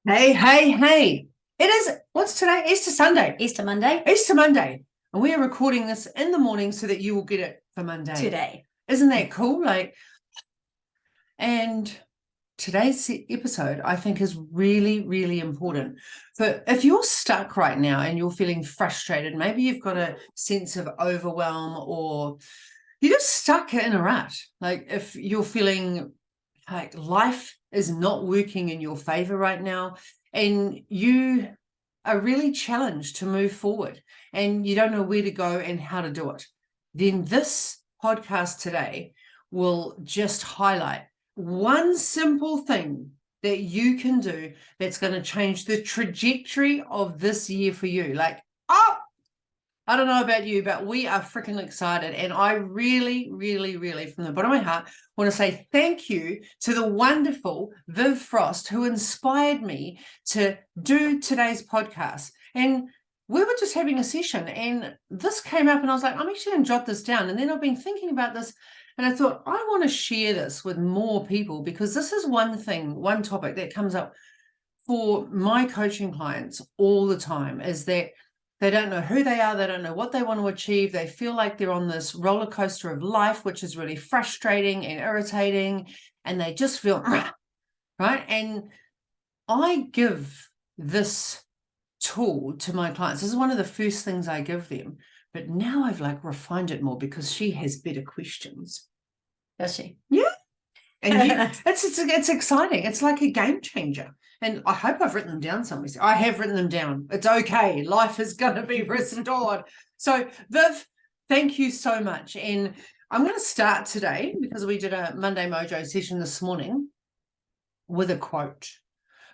Hey, hey, hey. It is, what's today? Easter Sunday. Easter Monday. Easter Monday. And we are recording this in the morning so that you will get it for Monday. Today. Isn't that cool? And today's episode, I think, is really, really important. So if you're stuck right now and you're feeling frustrated, maybe you've got a sense of overwhelm or you're just stuck in a rut. Like if you're feeling like life is not working in your favor right now and you are really challenged to move forward and you don't know where to go and how to do it, then this podcast today will just highlight one simple thing that you can do that's going to change the trajectory of this year for you. I don't know about you, but we are freaking excited. And I really, really, really, from the bottom of my heart, want to say thank you to the wonderful Viv Frost, who inspired me to do today's podcast. And we were just having a session and this came up and I was like, I'm actually going to jot this down. And then I've been thinking about this and I thought, I want to share this with more people because this is one topic that comes up for my coaching clients all the time, is that they don't know who they are. They don't know what they want to achieve. They feel like they're on this roller coaster of life, which is really frustrating and irritating. And they just feel, right? And I give this tool to my clients. This is one of the first things I give them. But now I've refined it more because she has better questions. Does she? Yeah. And it's exciting. It's like a game changer. And I hope I've written them down somewhere. I have written them down. It's okay. Life is going to be restored. So, Viv, thank you so much. And I'm going to start today, because we did a Monday Mojo session this morning, with a quote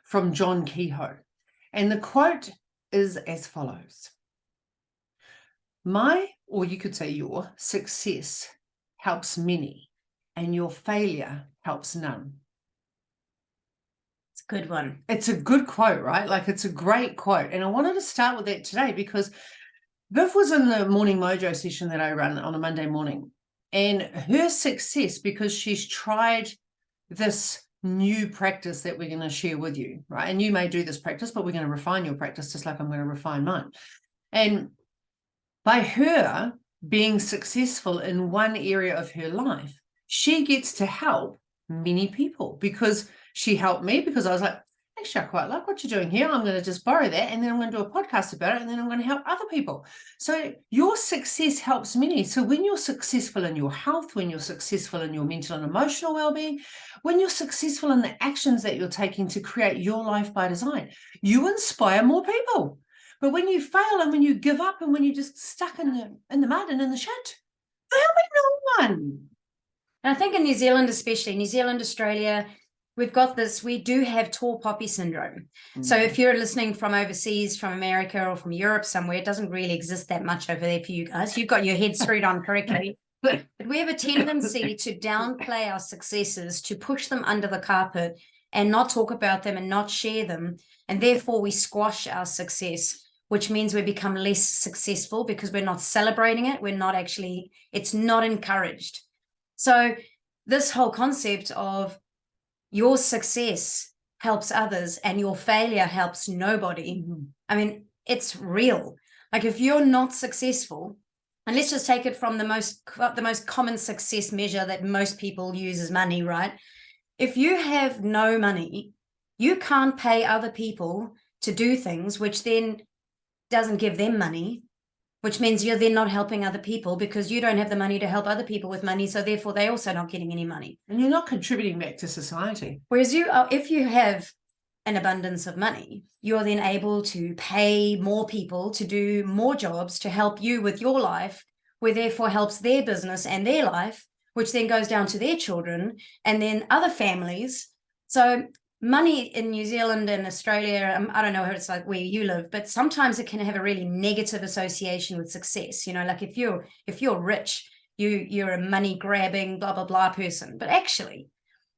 from John Kehoe. And the quote is as follows. Or you could say your success helps many, and your failure helps none. It's a good one. It's a good quote, right? It's a great quote. And I wanted to start with that today because Viv was in the Morning Mojo session that I run on a Monday morning. And her success, because she's tried this new practice that we're going to share with you, right? And you may do this practice, but we're going to refine your practice just like I'm going to refine mine. And by her being successful in one area of her life, she gets to help many people, because she helped me, because I was like, actually, I quite like what you're doing here. I'm going to just borrow that and then I'm going to do a podcast about it and then I'm going to help other people. So your success helps many. So when you're successful in your health, when you're successful in your mental and emotional well-being, when you're successful in the actions that you're taking to create your life by design, you inspire more people. But when you fail and when you give up and when you're just stuck in the mud and in the shit, there'll be no one. And I think in New Zealand, especially New Zealand, Australia, we've got this, we do have tall poppy syndrome. So if you're listening from overseas, from America or from Europe somewhere, it doesn't really exist that much over there for you guys. You've got your head screwed on correctly. But we have a tendency to downplay our successes, to push them under the carpet and not talk about them and not share them. And therefore we squash our success, which means we become less successful because we're not celebrating it. We're not actually, it's not encouraged. So this whole concept of your success helps others and your failure helps nobody. I mean, it's real. Like if you're not successful, and let's just take it from the most common success measure that most people use is money, right? If you have no money, you can't pay other people to do things, which then doesn't give them money, which means you're then not helping other people because you don't have the money to help other people with money. So therefore they're also not getting any money. And you're not contributing back to society. Whereas if you have an abundance of money, you're then able to pay more people to do more jobs to help you with your life, where therefore helps their business and their life, which then goes down to their children and then other families. So money in New Zealand and Australia, I don't know how it's like where you live, but sometimes it can have a really negative association with success. You know, like if you're rich, you're a money grabbing, blah, blah, blah person. But actually,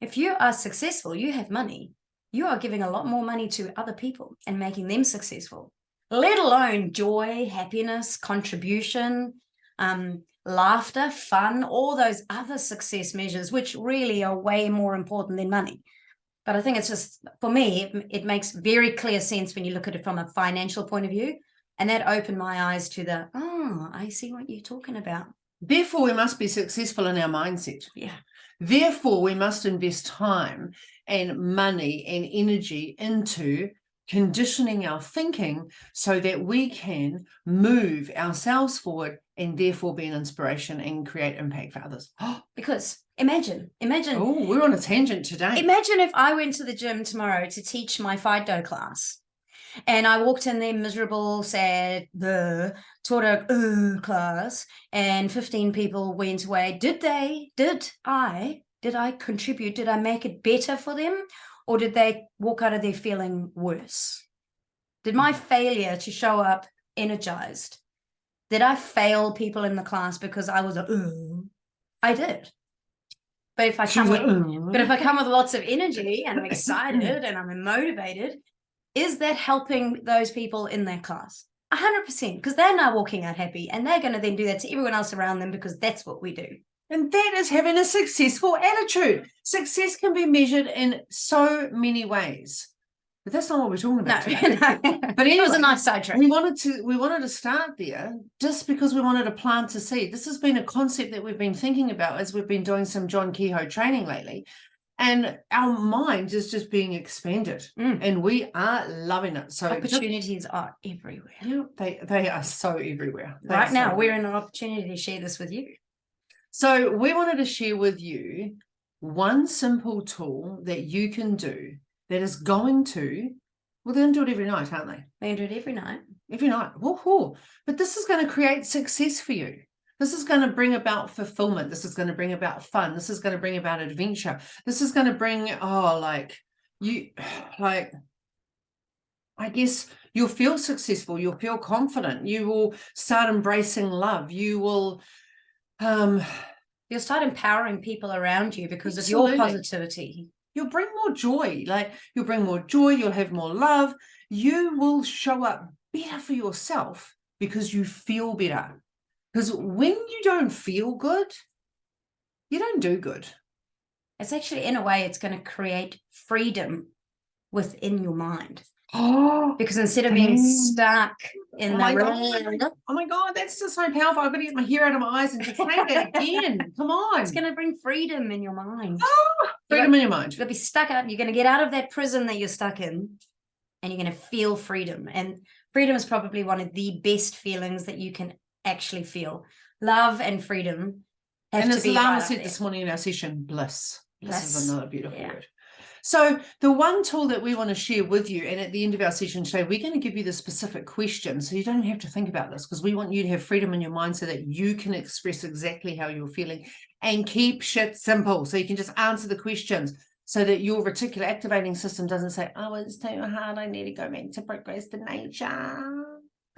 if you are successful, you have money, you are giving a lot more money to other people and making them successful, let alone joy, happiness, contribution, laughter, fun, all those other success measures, which really are way more important than money. But I think it's just, for me, it makes very clear sense when you look at it from a financial point of view. And that opened my eyes to I see what you're talking about. Therefore, we must be successful in our mindset. Yeah. Therefore, we must invest time and money and energy into conditioning our thinking so that we can move ourselves forward and therefore be an inspiration and create impact for others. Because imagine. Oh, we're on a tangent today. Imagine if I went to the gym tomorrow to teach my Fido class and I walked in there miserable, sad, taught a class and 15 people went away. Did I contribute? Did I make it better for them? Or did they walk out of there feeling worse? Did my failure to show up energized? Did I fail people in the class because I was I did. But if I come with lots of energy and I'm excited and I'm motivated, is that helping those people in their class? 100%, because they're now walking out happy and they're going to then do that to everyone else around them because that's what we do. And that is having a successful attitude. Success can be measured in so many ways. But that's not what we're talking about today. No. But anyway, it was a nice sidetrack. We wanted to start there just because we wanted to plant a seed. This has been a concept that we've been thinking about as we've been doing some John Kehoe training lately. And our mind is just being expanded and we are loving it. So opportunities are everywhere. Yeah, they are so everywhere. Right now, we're in an opportunity to share this with you. So we wanted to share with you one simple tool that you can do that is going to, well, they're going to do it every night, aren't they? They do it every night. Every night. Woohoo. But this is going to create success for you. This is going to bring about fulfillment. This is going to bring about fun. This is going to bring about adventure. This is going to bring, I guess you'll feel successful. You'll feel confident. You will start embracing love. You will, you'll start empowering people around you because of your positivity. You'll bring more joy. You'll bring more joy. You'll have more love. You will show up better for yourself because you feel better. Because when you don't feel good, you don't do good. It's actually, in a way, it's going to create freedom within your mind. Oh, because instead of being stuck in oh my God, that's just so powerful. I've got to get my hair out of my eyes and just say that again. Come on. It's going to bring freedom in your mind. Freedom in your mind. You're going to be stuck up. You're going to get out of that prison that you're stuck in and you're going to feel freedom. And freedom is probably one of the best feelings that you can actually feel. Love and freedom have and to as be Lama right said this morning in our session, bliss. This is another beautiful word. So the one tool that we want to share with you, and at the end of our session today, we're going to give you the specific question so you don't have to think about this, because we want you to have freedom in your mind so that you can express exactly how you're feeling and keep shit simple. So you can just answer the questions so that your reticular activating system doesn't say, oh, it's too hard, I need to go back to procrastination.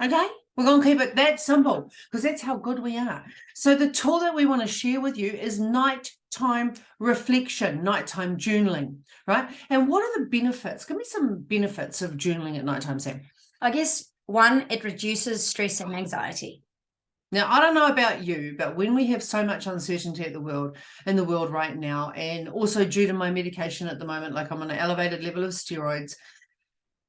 Okay? We're going to keep it that simple because that's how good we are. So the tool that we want to share with you is nighttime reflection, nighttime journaling, right? And what are the benefits? Give me some benefits of journaling at nighttime, Sam. I guess, one, it reduces stress and anxiety. Now, I don't know about you, but when we have so much uncertainty in the world right now, and also due to my medication at the moment, like I'm on an elevated level of steroids,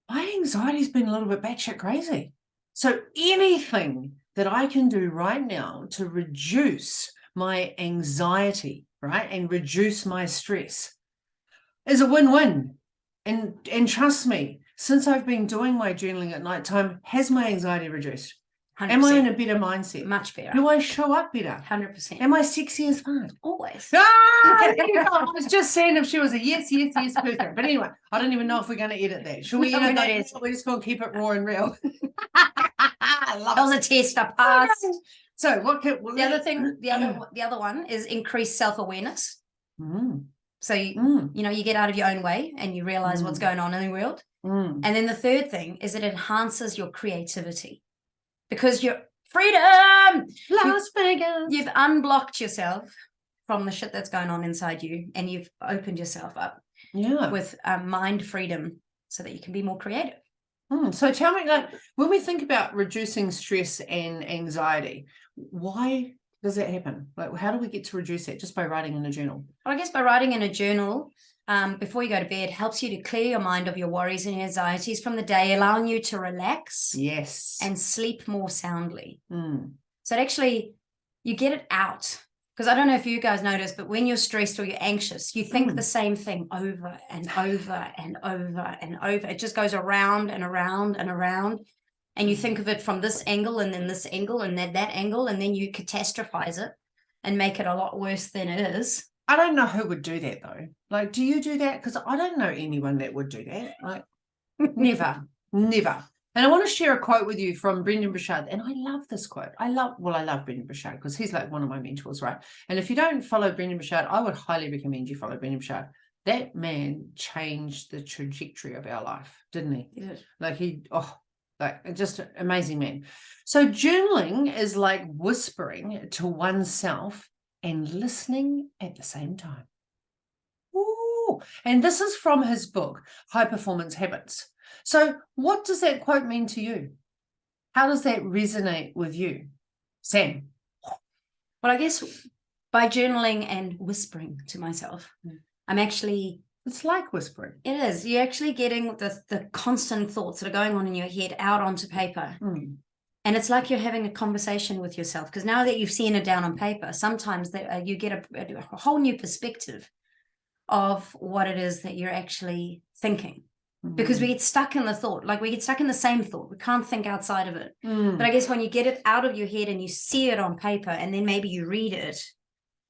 my anxiety's been a little bit batshit crazy. So anything that I can do right now to reduce my anxiety, right, and reduce my stress is a win-win. And trust me, since I've been doing my journaling at nighttime, has my anxiety reduced? 100%. Am I in a better mindset? Much better. Do I show up better? 100%. Am I sexy as fuck? Always. I was just saying if she was a yes person. But anyway, I don't even know if we're going to edit that. Should we edit that? We're just going to keep it raw and real. That was a test. I passed. So what can the other thing? The other one is increased self-awareness. So you get out of your own way and you realize what's going on in the world. And then the third thing is it enhances your creativity. Because you're freedom, Las Vegas. You've unblocked yourself from the shit that's going on inside you, and you've opened yourself up with mind freedom so that you can be more creative. So tell me, when we think about reducing stress and anxiety, why does that happen? Like, how do we get to reduce that? Just by writing in a journal? Well, I guess by writing in a journal, before you go to bed, helps you to clear your mind of your worries and your anxieties from the day, allowing you to relax Yes. and sleep more soundly. Mm. So it actually, you get it out. Because I don't know if you guys notice, but when you're stressed or you're anxious, you think the same thing over and over and over and over. It just goes around and around and around. And you think of it from this angle and then this angle and then that angle, and then you catastrophize it and make it a lot worse than it is. I don't know who would do that though. Like, do you do that? Because I don't know anyone that would do that. Like, never, never. And I want to share a quote with you from Brendan Burchard. And I love this quote. I love Brendan Burchard because he's like one of my mentors, right? And if you don't follow Brendan Burchard, I would highly recommend you follow Brendan Burchard. That man changed the trajectory of our life, didn't he? Yes. Like just an amazing man. So journaling is like whispering to oneself and listening at the same time. Ooh, and this is from his book, High Performance Habits. So what does that quote mean to you? How does that resonate with you? Sam? Well, I guess by journaling and whispering to myself, I'm actually... It's like whispering. It is. You're actually getting the constant thoughts that are going on in your head out onto paper. Mm. And it's like you're having a conversation with yourself, because now that you've seen it down on paper, sometimes you get a whole new perspective of what it is that you're actually thinking. Because we get stuck in the thought, like we get stuck in the same thought. We can't think outside of it. But I guess when you get it out of your head and you see it on paper, and then maybe you read it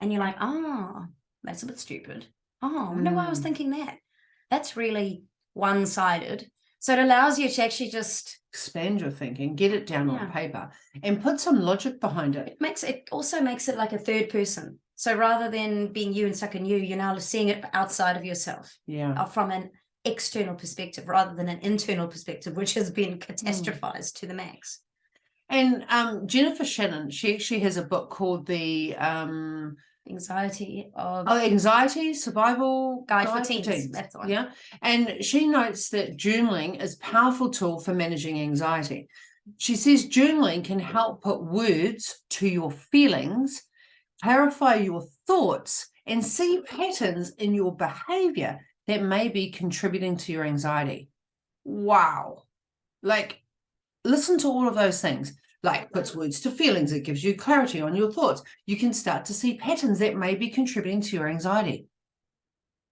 and you're like, oh, that's a bit stupid. Oh, I wonder why I was thinking that. That's really one-sided. So it allows you to actually just expand your thinking, get it down on paper, and put some logic behind it. It also makes it like a third person. So rather than being you and stuck in you, you're now seeing it outside of yourself. Yeah. From an external perspective rather than an internal perspective, which has been catastrophized to the max. And Jennifer Shannon, she actually has a book called the Anxiety Survival Guide for Teens. That's the one. Yeah. And she notes that journaling is a powerful tool for managing anxiety. She says journaling can help put words to your feelings, clarify your thoughts, and see patterns in your behavior that may be contributing to your anxiety. Wow. Like, listen to all of those things. Like, puts words to feelings. It gives you clarity on your thoughts. You can start to see patterns that may be contributing to your anxiety.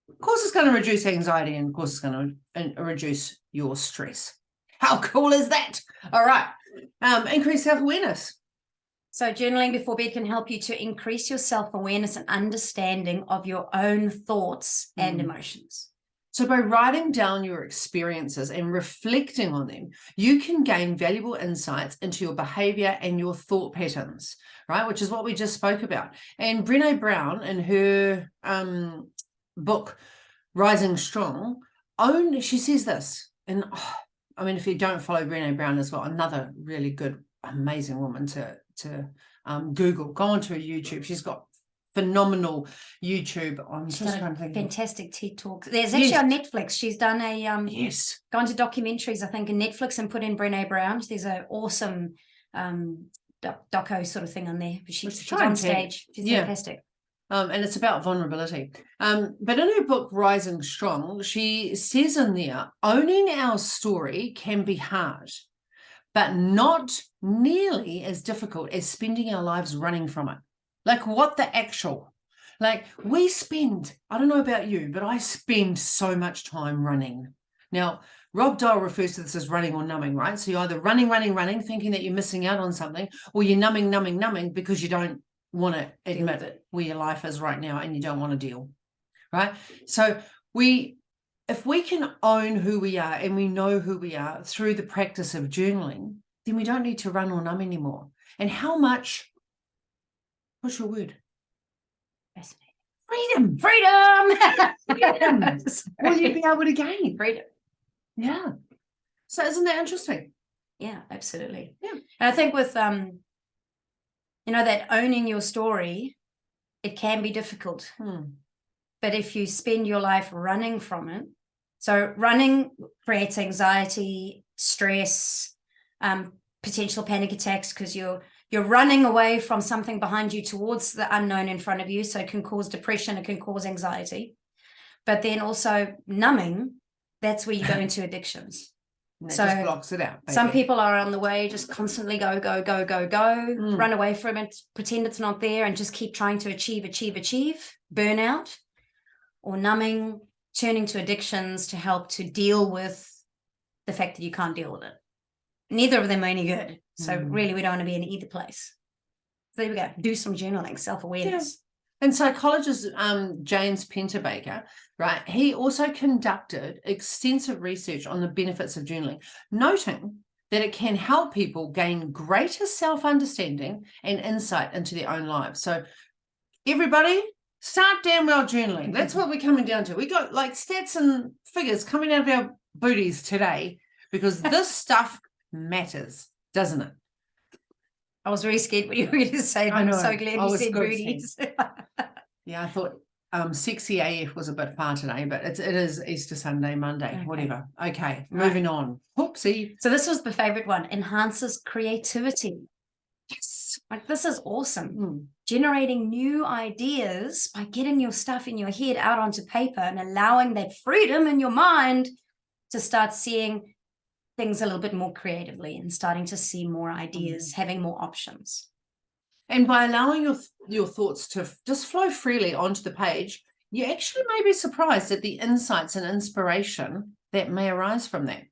Of course, it's going to reduce anxiety, and of course, it's going to reduce your stress. How cool is that? All right. Increase self-awareness. So journaling before bed can help you to increase your self-awareness and understanding of your own thoughts and emotions. So by writing down your experiences and reflecting on them, you can gain valuable insights into your behavior and your thought patterns, right? Which is what we just spoke about. And Brené Brown, in her book, Rising Strong, she says this, and I mean, if you don't follow Brené Brown as well, another really good, amazing woman to Google. Go onto her YouTube. She's got phenomenal YouTube. I'm just trying to think. Fantastic TED Talks. There's actually on Netflix. She's done a gone to documentaries, I think, in Netflix and put in Brené Brown. There's an awesome doco sort of thing on there. She's on stage. She's fantastic. And it's about vulnerability. But in her book, Rising Strong, she says in there, owning our story can be hard, but not nearly as difficult as spending our lives running from it. Like, what the actual? Like, we spend, I don't know about you, but I spend so much time running. Now, Rob Dole refers to this as running or numbing, right? So you're either running, thinking that you're missing out on something, or you're numbing because you don't want to admit it where your life is right now and you don't want to deal, right? So if we can own who we are and we know who we are through the practice of journaling, then we don't need to run or numb anymore. And how much, what's your word? Freedom. Will you be able to gain? Freedom. Yeah. So isn't that interesting? Yeah, absolutely. Yeah. And I think with, that owning your story, it can be difficult. But if you spend your life running from it, so running creates anxiety, stress, potential panic attacks, because you're running away from something behind you towards the unknown in front of you. So it can cause depression, it can cause anxiety. But then also numbing, that's where you go into addictions. And that So just blocks it out. Some baby. people are on the way, just constantly go, run away from it, pretend it's not there, and just keep trying to achieve, burnout or numbing, turning to addictions to help to deal with the fact that you can't deal with it. Neither of them are any good. So really, we don't want to be in either place. So there we go. Do some journaling, self-awareness. And psychologist James Penterbaker, right, he also conducted extensive research on the benefits of journaling, noting that it can help people gain greater self-understanding and insight into their own lives. So everybody, start damn well journaling. That's what we're coming down to. We got like stats and figures coming out of our booties today because this stuff matters, doesn't it? I was very scared what you were going to say. I'm so glad you said booties. Yeah, I thought sexy AF was a bit far today, but it is Easter Sunday, Monday, whatever. Okay, moving on. Whoopsie. So this was the favorite one, enhances creativity. Yes, like this is awesome. Generating new ideas by getting your stuff in your head out onto paper and allowing that freedom in your mind to start seeing things a little bit more creatively and starting to see more ideas, having more options. And by allowing your thoughts to just flow freely onto the page, you actually may be surprised at the insights and inspiration that may arise from that.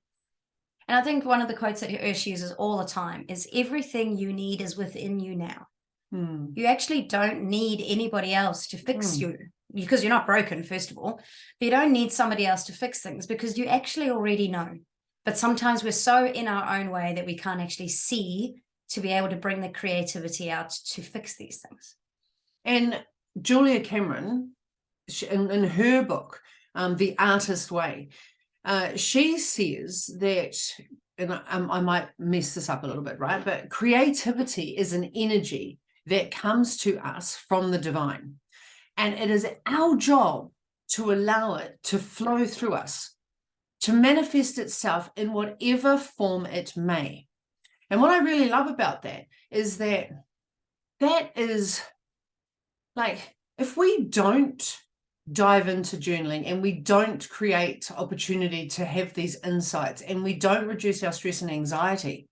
And I think one of the quotes that Ursh uses all the time is everything you need is within you now. You actually don't need anybody else to fix you because you're not broken, first of all. But you don't need somebody else to fix things because you actually already know. But sometimes we're so in our own way that we can't actually see to be able to bring the creativity out to fix these things. And Julia Cameron, in her book, The Artist Way, she says that, and I might mess this up a little bit, right? But creativity is an energy that comes to us from the divine. And it is our job to allow it to flow through us, to manifest itself in whatever form it may. And what I really love about that is that is like, if we don't dive into journaling and we don't create opportunity to have these insights and we don't reduce our stress and anxiety,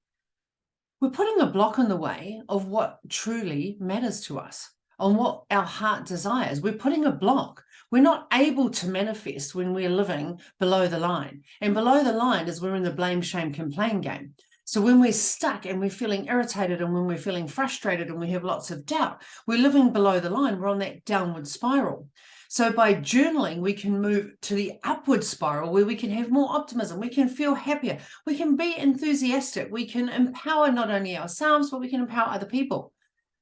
we're putting a block in the way of what truly matters to us, on what our heart desires. We're putting a block. We're not able to manifest when we're living below the line. And below the line is we're in the blame, shame, complain game. So when we're stuck and we're feeling irritated and when we're feeling frustrated and we have lots of doubt, we're living below the line. We're on that downward spiral. So by journaling, we can move to the upward spiral where we can have more optimism. We can feel happier. We can be enthusiastic. We can empower not only ourselves, but we can empower other people.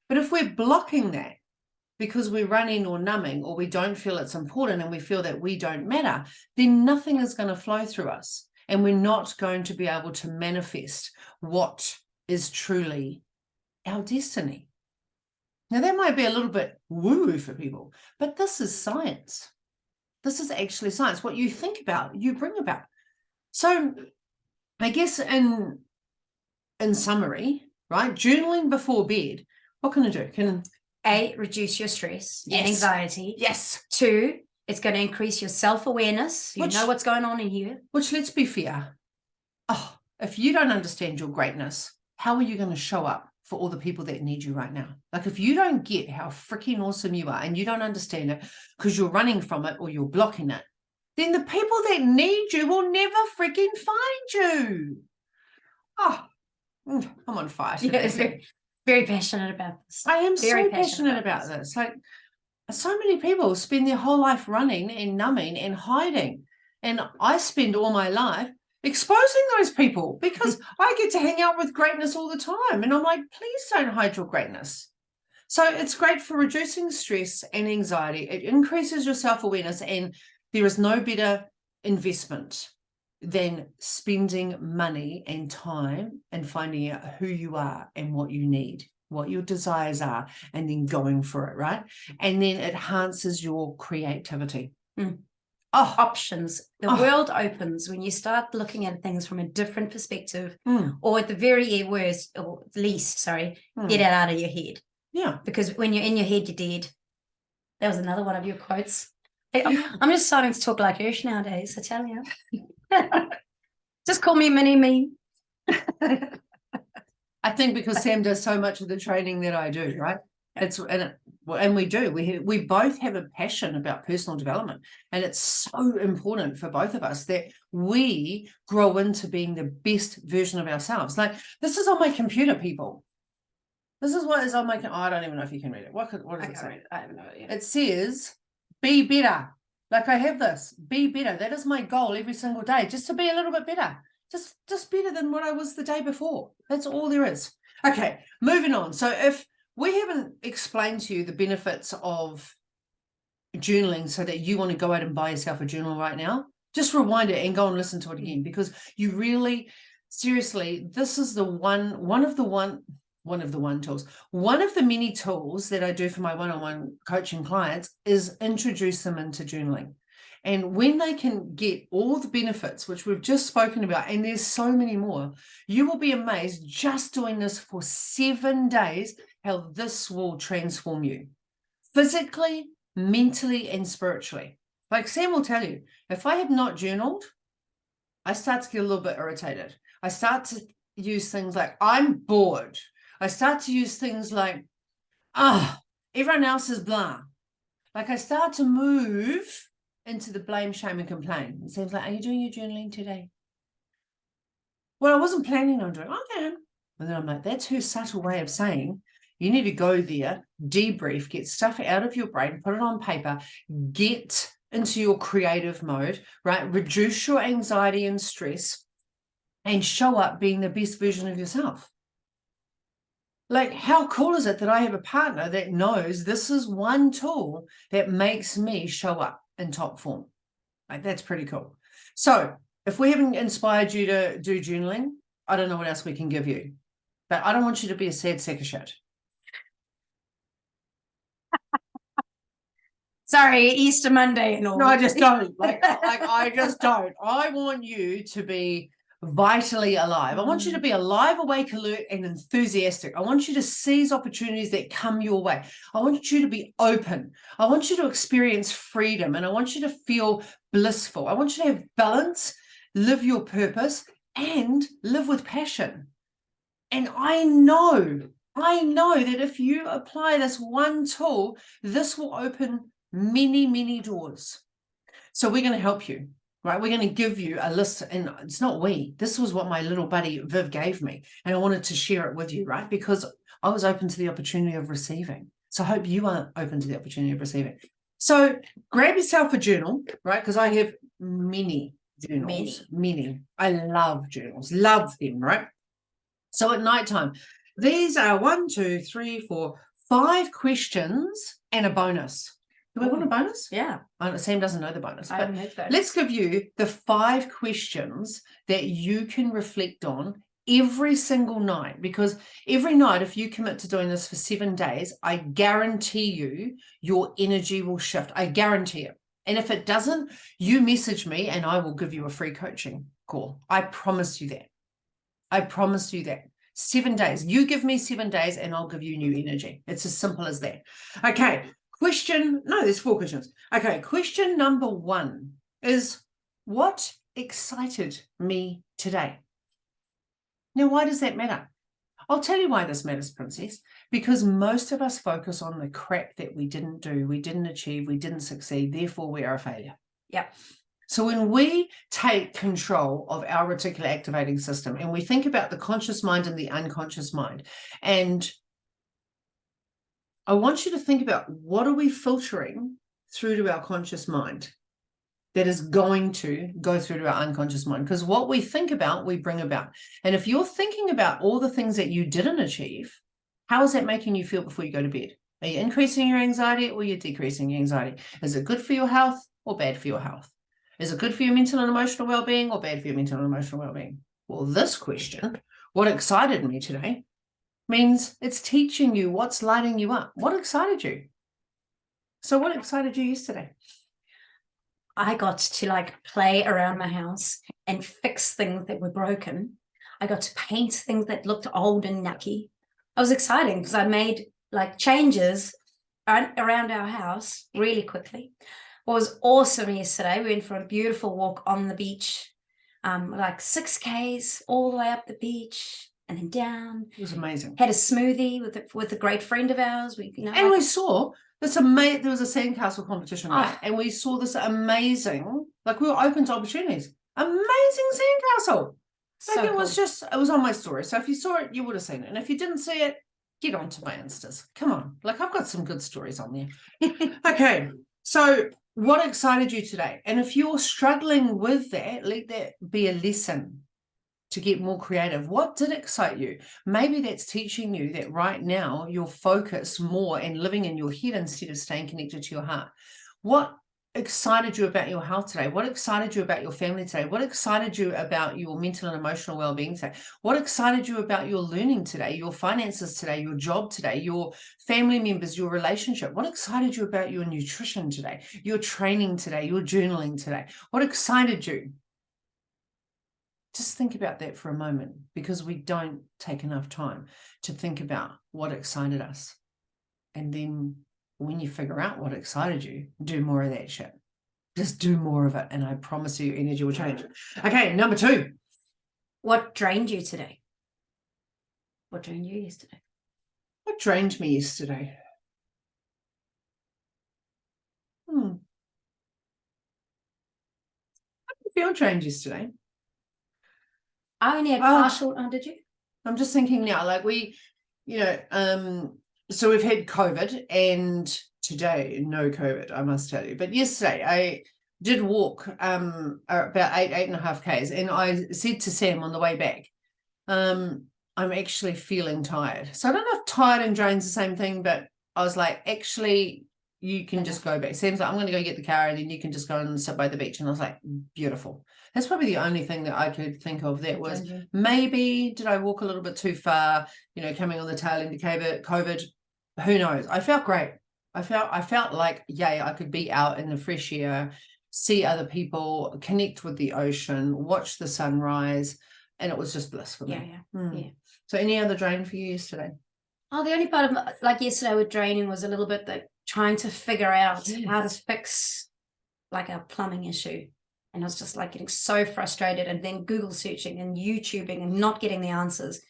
But if we're blocking that because we're running or numbing, or we don't feel it's important and we feel that we don't matter, then nothing is going to flow through us. And we're not going to be able to manifest what is truly our destiny. Now, that might be a little bit woo-woo for people, but this is science. This is actually science. What you think about, you bring about. So I guess in summary, right, journaling before bed, what can it do? Can A, reduce your stress and anxiety. Yes. 2, it's going to increase your self-awareness. You know what's going on in here. Which, let's be fair. Oh, if you don't understand your greatness, how are you going to show up for all the people that need you right now? Like, if you don't get how freaking awesome you are and you don't understand it because you're running from it or you're blocking it, then the people that need you will never freaking find you. Oh, I'm on fire today. Yeah, very, very passionate about this. I am very so passionate about this. Like, so many people spend their whole life running and numbing and hiding. And I spend all my life exposing those people because I get to hang out with greatness all the time. And I'm like, please don't hide your greatness. So it's great for reducing stress and anxiety. It increases your self-awareness, and there is no better investment than spending money and time and finding out who you are and what you need, what your desires are, and then going for it, right? And then it enhances your creativity. Oh, options. The world opens when you start looking at things from a different perspective, or at the very worst, or least, get it out of your head. Yeah. Because when you're in your head, you're dead. That was another one of your quotes. I'm just starting to talk like Hirsch nowadays, I tell you. Just call me Mini Me. I think because Sam does so much of the training that I do, right? And we do. We both have a passion about personal development, and it's so important for both of us that we grow into being the best version of ourselves. Like, this is on my computer, people. This is what is on my. Oh, I don't even know if you can read it. What does it say? I have no idea. It says, "Be better." Like, I have this. Be better. That is my goal every single day, just to be a little bit better. Just better than what I was the day before. That's all there is. Okay, moving on. So if we haven't explained to you the benefits of journaling so that you want to go out and buy yourself a journal right now, just rewind it and go and listen to it again, because you really, seriously, this is the one of the many tools that I do for my one-on-one coaching clients is introduce them into journaling. And when they can get all the benefits, which we've just spoken about, and there's so many more, you will be amazed just doing this for 7 days, how this will transform you physically, mentally, and spiritually. Like Sam will tell you, if I have not journaled, I start to get a little bit irritated. I start to use things like, I'm bored. I start to use things like, everyone else is blah. Like, I start to move into the blame, shame, and complain. It seems like, are you doing your journaling today? Well, I wasn't planning on doing it. Okay. And then I'm like, that's her subtle way of saying, you need to go there, debrief, get stuff out of your brain, put it on paper, get into your creative mode, right? Reduce your anxiety and stress, and show up being the best version of yourself. Like, how cool is it that I have a partner that knows this is one tool that makes me show up in top form? Like, that's pretty cool. So if we haven't inspired you to do journaling, I don't know what else we can give you, but I don't want you to be a sad sack of shit. Sorry, Easter Monday and all. No, I just don't. Like I just don't. I want you to be vitally alive. I want you to be alive, awake, alert, and enthusiastic. I want you to seize opportunities that come your way. I want you to be open. I want you to experience freedom, and I want you to feel blissful. I want you to have balance, live your purpose, and live with passion. And I know that if you apply this one tool, this will open many, many doors. So we're going to help you. Right, we're going to give you a list, and it's not this was what my little buddy Viv gave me, and I wanted to share it with you, right, because I was open to the opportunity of receiving. So I hope you are open to the opportunity of receiving. So grab yourself a journal, right, because I have many journals, many. I love journals, love them, right? So at nighttime, these are 1, 2, 3, 4, 5 questions and a bonus. Do we want a bonus? Yeah. Sam doesn't know the bonus, but but let's give you the 5 questions that you can reflect on every single night, because every night, if you commit to doing this for 7 days, I guarantee you your energy will shift. I guarantee it. And if it doesn't, you message me and I will give you a free coaching call. I promise you that. I promise you that. 7 days. You give me 7 days and I'll give you new energy. It's as simple as that. Okay. There's 4 questions. Okay, question number 1 is, what excited me today? Now, why does that matter? I'll tell you why this matters, Princess, because most of us focus on the crap that we didn't do, we didn't achieve, we didn't succeed, therefore we are a failure. Yep. So when we take control of our reticular activating system and we think about the conscious mind and the unconscious mind, and I want you to think about, what are we filtering through to our conscious mind that is going to go through to our unconscious mind? Because what we think about, we bring about. And if you're thinking about all the things that you didn't achieve, how is that making you feel before you go to bed? Are you increasing your anxiety or you're decreasing your anxiety? Is it good for your health or bad for your health? Is it good for your mental and emotional well-being or bad for your mental and emotional well-being? Well, this question, what excited me today, means it's teaching you what's lighting you up. What excited you? So what excited you yesterday? I got to play around my house and fix things that were broken. I got to paint things that looked old and yucky. It was exciting because I made changes around our house really quickly. was awesome yesterday. We went for a beautiful walk on the beach, like 6Ks all the way up the beach and then down. It was amazing. Had a smoothie with a great friend of ours. And we saw this amazing. There was a sandcastle competition, right? And we saw this amazing. Like, we were open to opportunities. Amazing sandcastle. Like, it was just. It was on my story. So if you saw it, you would have seen it. And if you didn't see it, get onto my Instas. Come on. Like, I've got some good stories on there. Okay. So what excited you today? And if you're struggling with that, let that be a lesson to get more creative. What did excite you? Maybe that's teaching you that right now you're focused more and living in your head instead of staying connected to your heart. What excited you about your health today? What excited you about your family today? What excited you about your mental and emotional well-being today? What excited you about your learning today, your finances today, your job today, your family members, your relationship? What excited you about your nutrition today, your training today, your journaling today? What excited you? Just think about that for a moment, because we don't take enough time to think about what excited us. And then when you figure out what excited you, do more of that shit. Just do more of it. And I promise you, your energy will change. Okay, number 2. What drained you today? What drained you yesterday? What drained me yesterday? I didn't feel drained yesterday. I only had partial. Oh, did you? I'm just thinking now, like so we've had COVID, and today no COVID, I must tell you. But yesterday I did walk about 8.5 Ks, and I said to Sam on the way back, I'm actually feeling tired. So I don't know if tired and drain's the same thing, but I was like, actually, you can just go back. Sam's like, I'm going to go get the car, and then you can just go and sit by the beach. And I was like, beautiful. That's probably the only thing that I could think of that was maybe did I walk a little bit too far, coming on the tail end of COVID. Who knows? I felt great. I felt like, yay, I could be out in the fresh air, see other people, connect with the ocean, watch the sunrise, and it was just bliss for me. Yeah. So any other drain for you yesterday? Oh, the only part of like yesterday with draining was a little bit like trying to figure out how to fix like a plumbing issue. And I was just like getting so frustrated, and then Google searching and YouTubing and not getting the answers.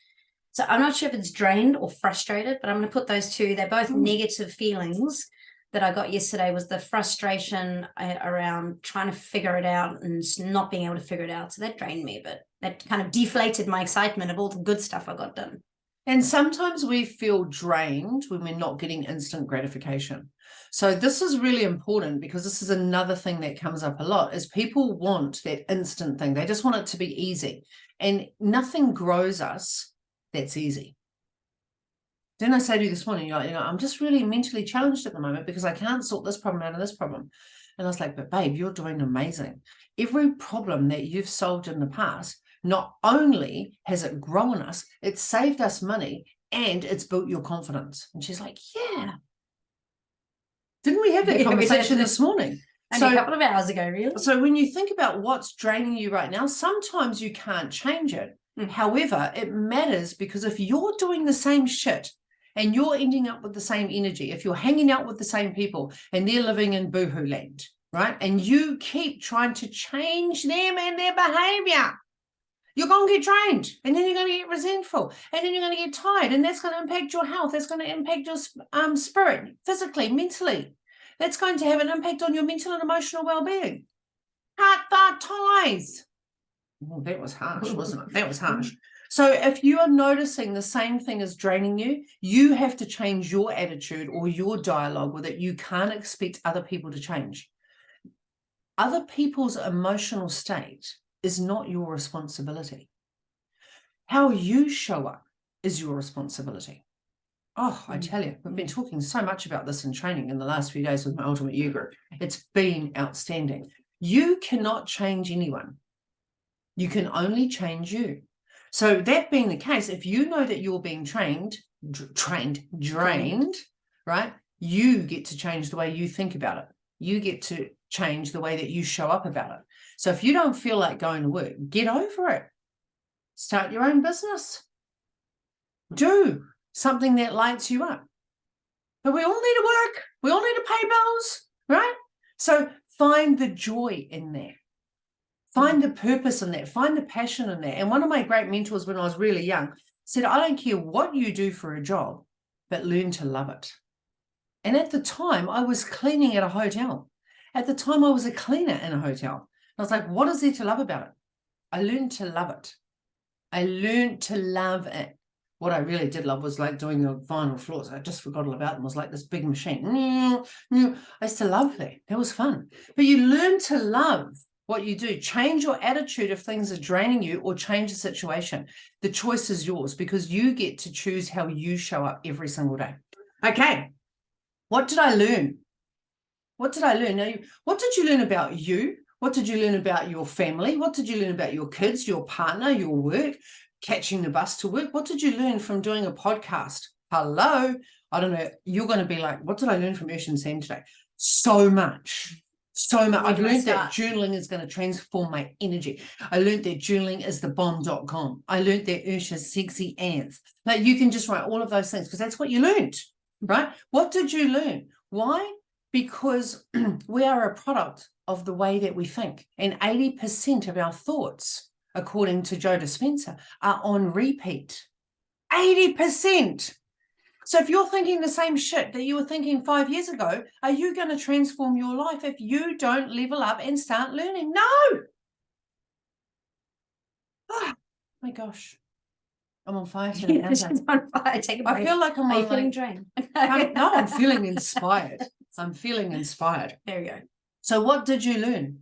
So I'm not sure if it's drained or frustrated, but I'm going to put those two. They're both negative feelings that I got yesterday. Was the frustration around trying to figure it out and not being able to figure it out. So that drained me, but that kind of deflated my excitement of all the good stuff I got done. And sometimes we feel drained when we're not getting instant gratification. So this is really important, because this is another thing that comes up a lot, is people want that instant thing. They just want it to be easy, and nothing grows us that's easy. Then I say to you this morning, I'm just really mentally challenged at the moment because I can't sort this problem out of this problem. And I was like, but babe, you're doing amazing. Every problem that you've solved in the past, not only has it grown us, it's saved us money, and it's built your confidence. And she's like, yeah. Didn't we have that conversation this morning? A couple of hours ago, really. So when you think about what's draining you right now, sometimes you can't change it. However, it matters, because if you're doing the same shit and you're ending up with the same energy, if you're hanging out with the same people and they're living in boohoo land, right? And you keep trying to change them and their behavior, you're going to get drained, and then you're going to get resentful, and then you're going to get tired, and that's going to impact your health. That's going to impact your spirit, physically, mentally. That's going to have an impact on your mental and emotional well-being. Cut the ties. Oh, that was harsh, wasn't it? That was harsh. So if you are noticing the same thing is draining you, you have to change your attitude or your dialogue with it. You can't expect other people to change. Other people's emotional state is not your responsibility. How you show up is your responsibility. Oh, I tell you, we've been talking so much about this in training in the last few days with my Ultimate You group. It's been outstanding. You cannot change anyone. You can only change you. So that being the case, if you know that you're being drained, right? You get to change the way you think about it. You get to change the way that you show up about it. So if you don't feel like going to work, get over it. Start your own business. Do something that lights you up. But we all need to work. We all need to pay bills, right? So find the joy in that. Find the purpose in that. Find the passion in that. And one of my great mentors when I was really young said, I don't care what you do for a job, but learn to love it. And at the time, I was cleaning at a hotel. At the time, I was a cleaner in a hotel. And I was like, what is there to love about it? I learned to love it. I learned to love it. What I really did love was like doing the vinyl floors. I just forgot all about them. It was like this big machine. I used to love that. That was fun. But you learn to love what you do. Change your attitude if things are draining you, or change the situation. The choice is yours, because you get to choose how you show up every single day. Okay. What did I learn? What did I learn? Now, what did you learn about you? What did you learn about your family? What did you learn about your kids, your partner, your work, catching the bus to work? What did you learn from doing a podcast? Hello. I don't know. You're going to be like, what did I learn from Ursh and Sam today? So much. So much. I've learned that journaling is going to transform my energy. I learned that journaling is the bomb.com. I learned that Ursh is sexy ants. Like, you can just write all of those things because that's what you learned, right? What did you learn? Why? Because we are a product of the way that we think. And 80% of our thoughts, according to Joe Dispenza, are on repeat. 80%. So if you're thinking the same shit that you were thinking 5 years ago, are you going to transform your life if you don't level up and start learning? No. Oh my gosh. I'm on fire today. On fire. Take a break. I feel like I'm Are on you feeling drained? no, I'm feeling inspired. I'm feeling inspired. There we go. So what did you learn?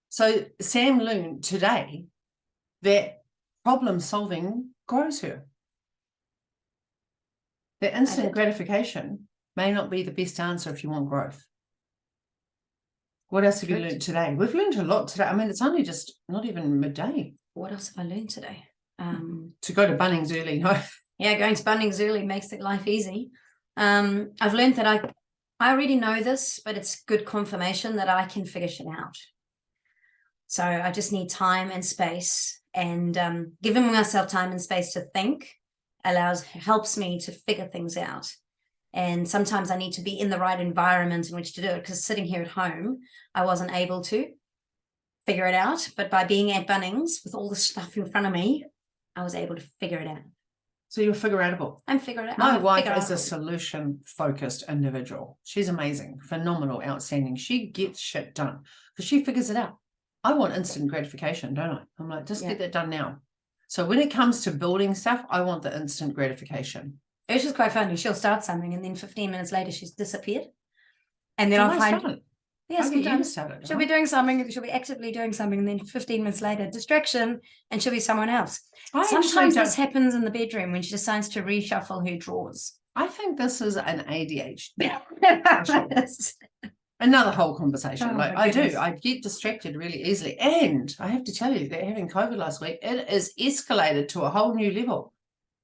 So Sam learned today that problem solving grows her. That instant gratification may not be the best answer if you want growth. What else have you learned today? We've learned a lot today. I mean, it's only just not even midday. What else have I learned today? To go to Bunnings early. No? Yeah, going to Bunnings early makes life easy. I've learned that I already know this, but it's good confirmation that I can figure shit out. So I just need time and space, and giving myself time and space to think helps me to figure things out. And sometimes I need to be in the right environment in which to do it, because sitting here at home, I wasn't able to figure it out. But by being at Bunnings with all the stuff in front of me, I was able to figure it out. So you're figure-outable. I'm figuring it out. My wife is a solution-focused individual. She's amazing, phenomenal, outstanding. She gets shit done because she figures it out. I want instant gratification, don't I? I'm like, just get that done now. So when it comes to building stuff, I want the instant gratification. It's just quite funny. She'll start something and then 15 minutes later she's disappeared. And then I'll find she'll be doing something, she'll be actively doing something, and then 15 minutes later, distraction, and she'll be someone else. Sometimes this happens in the bedroom when she decides to reshuffle her drawers. I think this is an ADHD. Another whole conversation. I get distracted really easily. And I have to tell you that having COVID last week, it is escalated to a whole new level.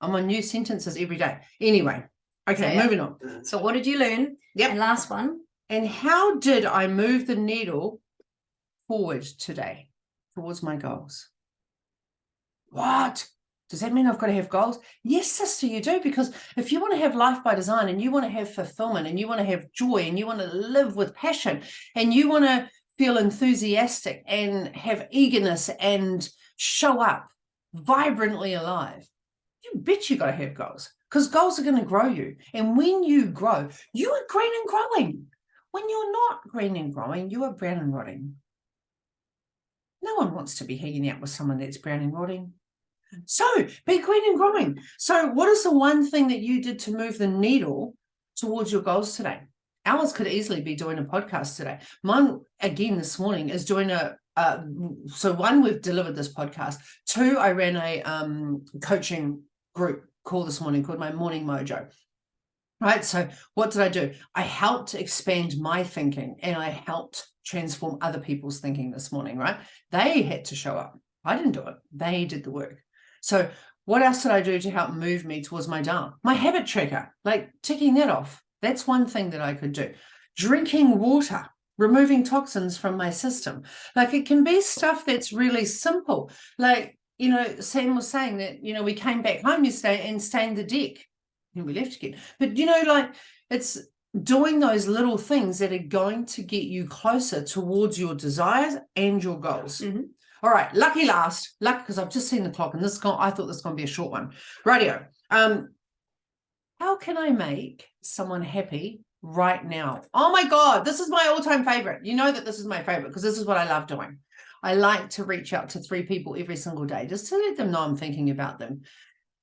I'm on new sentences every day. Anyway, okay, moving on. So what did you learn? Yep. And last one. And how did I move the needle forward today towards my goals? What? Does that mean I've got to have goals? Yes, sister, you do. Because if you want to have life by design, and you want to have fulfillment, and you want to have joy, and you want to live with passion, and you want to feel enthusiastic and have eagerness and show up vibrantly alive, you bet you got to have goals, because goals are going to grow you. And when you grow, you are green and growing. When you're not green and growing, you are brown and rotting. No one wants to be hanging out with someone that's brown and rotting. So be green and growing. So what is the one thing that you did to move the needle towards your goals today? Ours could easily be doing a podcast today. Mine, again, this morning is doing so one, we've delivered this podcast. Two, I ran a coaching group call this morning called my Morning Mojo. Right. So what did I do? I helped expand my thinking, and I helped transform other people's thinking this morning. Right. They had to show up. I didn't do it. They did the work. So what else did I do to help move me towards my Dharma? My habit tracker, like ticking that off. That's one thing that I could do. Drinking water, removing toxins from my system. Like, it can be stuff that's really simple. Like, Sam was saying that, we came back home yesterday and stained the deck. And we left again. But, it's doing those little things that are going to get you closer towards your desires and your goals. Mm-hmm. All right, lucky last, because I've just seen the clock and I thought this was going to be a short one. Radio. How can I make someone happy right now? Oh my God, this is my all-time favorite. You know that this is my favorite because this is what I love doing. I like to reach out to 3 people every single day just to let them know I'm thinking about them,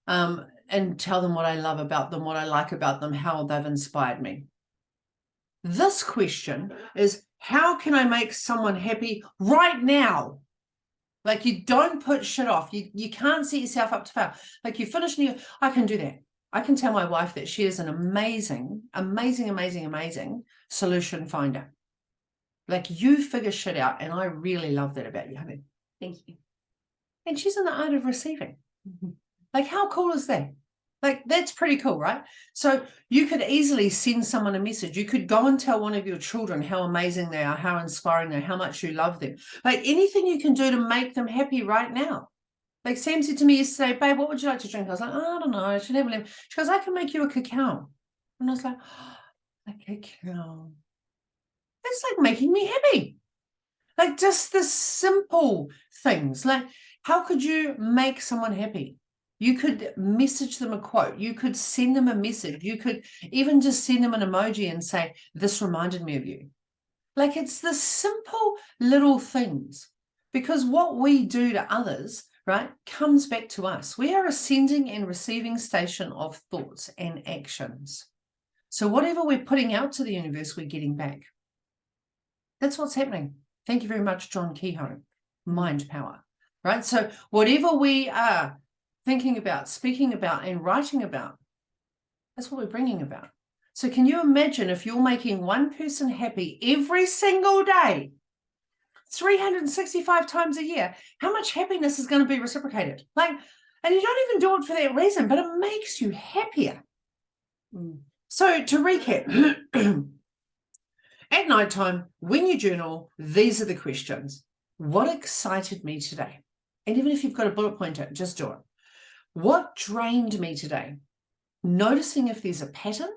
and tell them what I love about them, what I like about them, how they've inspired me. This question is, how can I make someone happy right now? Like, you don't put shit off. You can't set yourself up to fail. Like, you finish and you, I can do that. I can tell my wife that she is an amazing, amazing, amazing, amazing solution finder. Like, you figure shit out, and I really love that about you, honey. Thank you. And she's in the art of receiving. Like, how cool is that? Like, that's pretty cool, right? So you could easily send someone a message. You could go and tell one of your children how amazing they are, how inspiring they are, how much you love them. Like, anything you can do to make them happy right now. Like, Sam said to me yesterday, babe, what would you like to drink? I was like, oh, I don't know. I should have a lemon. She goes, I can make you a cacao. And I was like, oh, a cacao. That's like making me happy. Like, just the simple things. Like, how could you make someone happy? You could message them a quote. You could send them a message. You could even just send them an emoji and say, this reminded me of you. Like, it's the simple little things, because what we do to others, right, comes back to us. We are a sending and receiving station of thoughts and actions. So whatever we're putting out to the universe, we're getting back. That's what's happening. Thank you very much, John Kehoe. Mind power, right? So whatever we are thinking about, speaking about, and writing about, that's what we're bringing about. So can you imagine if you're making one person happy every single day, 365 times a year, how much happiness is going to be reciprocated? Like, and you don't even do it for that reason, but it makes you happier. So to recap, at nighttime, when you journal, these are the questions. What excited me today? And even if you've got a bullet pointer, just do it. What drained me today? Noticing if there's a pattern,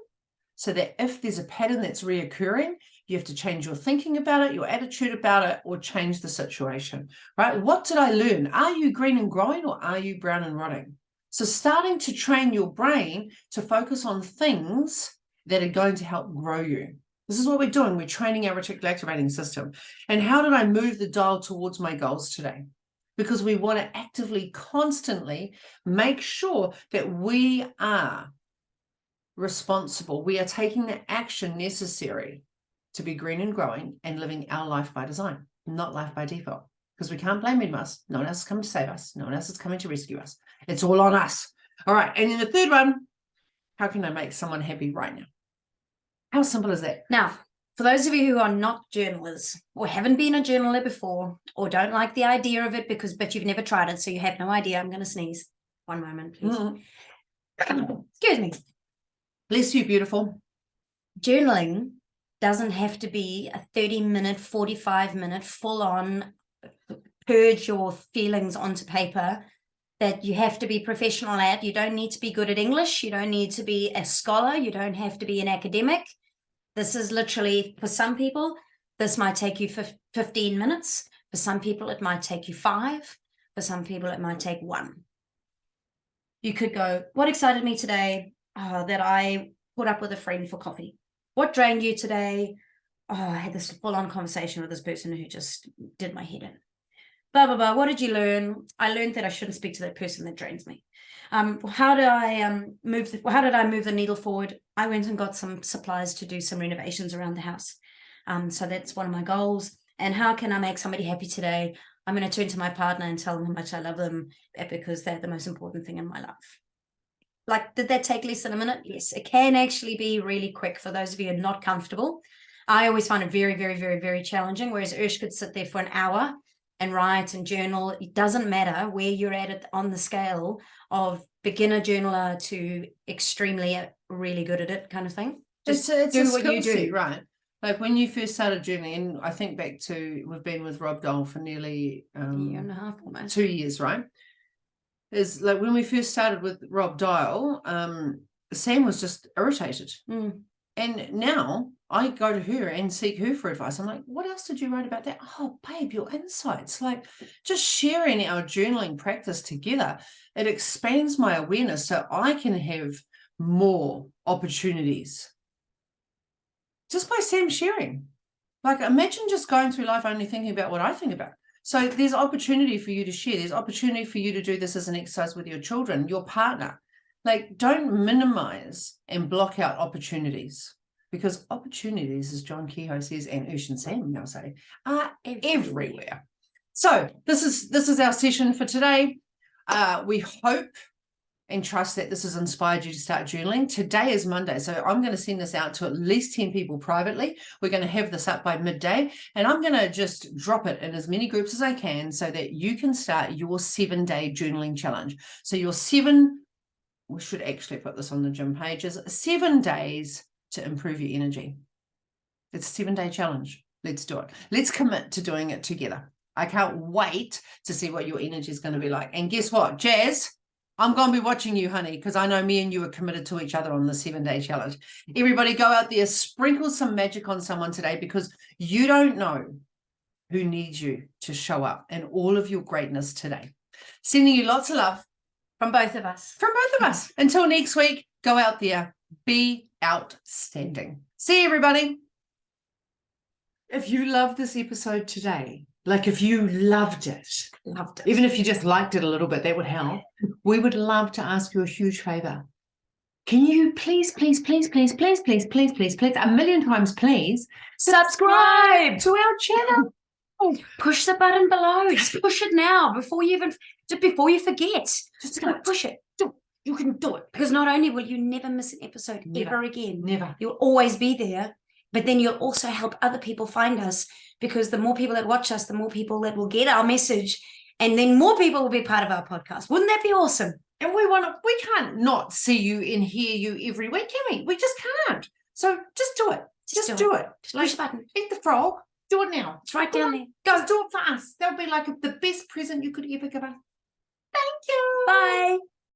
so that if there's a pattern that's reoccurring, you have to change your thinking about it, your attitude about it, or change the situation, right? What did I learn? Are you green and growing, or are you brown and rotting? So starting to train your brain to focus on things that are going to help grow you. This is what we're doing. We're training our reticular activating system. And how did I move the dial towards my goals today? Because we want to actively, constantly make sure that we are responsible. We are taking the action necessary to be green and growing and living our life by design, not life by default. Because we can't blame anyone else. No one else is coming to save us. No one else is coming to rescue us. It's all on us. All right. And then the third one, how can I make someone happy right now? How simple is that? Now, for those of you who are not journalers or haven't been a journaler before or don't like the idea of it but you've never tried it, so you have no idea. I'm going to sneeze. One moment, please. Excuse me. Bless you, beautiful. Journaling doesn't have to be a 30-minute, 45-minute full-on purge your feelings onto paper that you have to be professional at. You don't need to be good at English. You don't need to be a scholar. You don't have to be an academic. This is literally, for some people, this might take you 15 minutes. For some people, it might take you 5. For some people, it might take 1. You could go, what excited me today? That I put up with a friend for coffee. What drained you today? I had this full-on conversation with this person who just did my head in. Blah, blah, blah. What did you learn? I learned that I shouldn't speak to that person that drains me. How did I move the needle forward? I went and got some supplies to do some renovations around the house. So that's one of my goals. And how can I make somebody happy today? I'm going to turn to my partner and tell them how much I love them, because they're the most important thing in my life. Like, did that take less than a minute? Yes, it can actually be really quick for those of you who are not comfortable. I always find it very, very, very, very challenging, whereas Ursh could sit there for an hour and write and journal. It doesn't matter where you're at it on the scale of beginner journaler to extremely really good at it kind of thing. Just it's do a what you do. right? Like, when you first started journaling, and I think back to, we've been with Rob Dole for nearly a year and a half almost. 2 years, right? Is like when we first started with Rob Dial, Sam was just irritated. And And now I go to her and seek her for advice. I'm like, what else did you write about that? Oh, babe, your insights. Like, just sharing our journaling practice together, it expands my awareness so I can have more opportunities just by Sam sharing. Like, imagine just going through life only thinking about what I think about. So there's opportunity for you to share. There's opportunity for you to do this as an exercise with your children, your partner. Like, don't minimize and block out opportunities, because opportunities, as John Kehoe says, and Urshan Sam now say, are everywhere. So this is our session for today. We hope and trust that this has inspired you to start journaling. Today is Monday, so I'm going to send this out to at least 10 people privately. We're going to have this up by midday, and I'm going to just drop it in as many groups as I can so that you can start your 7-day journaling challenge. So your we should actually put this on the gym pages, 7 days to improve your energy. It's a 7-day challenge. Let's do it. Let's commit to doing it together. I can't wait to see what your energy is going to be like. And guess what, Jazz? I'm going to be watching you, honey, because I know me and you are committed to each other on the 7-day challenge. Everybody go out there, sprinkle some magic on someone today, because you don't know who needs you to show up in all of your greatness today. Sending you lots of love. From both of us. From both of us. Until next week, go out there, be outstanding. See you, everybody. If you loved this episode today, like if you loved it, even if you just liked it a little bit, that would help. We would love to ask you a huge favor. Can you please, a million times, please, subscribe to our channel. Push the button below. Just push it now before you forget. Just push it. You can do it. Because not only will you never miss an episode ever again, Never. You'll always be there, but then you'll also help other people find us, because the more people that watch us, the more people that will get our message, and then more people will be part of our podcast. Wouldn't that be awesome? And we can't not see you and hear you every week, can we? We just can't. So just do it. Just do it. Just push the button. Eat the frog. Do it now. It's right down there. Go do it for us. That'll be like the best present you could ever give us. Thank you. Bye.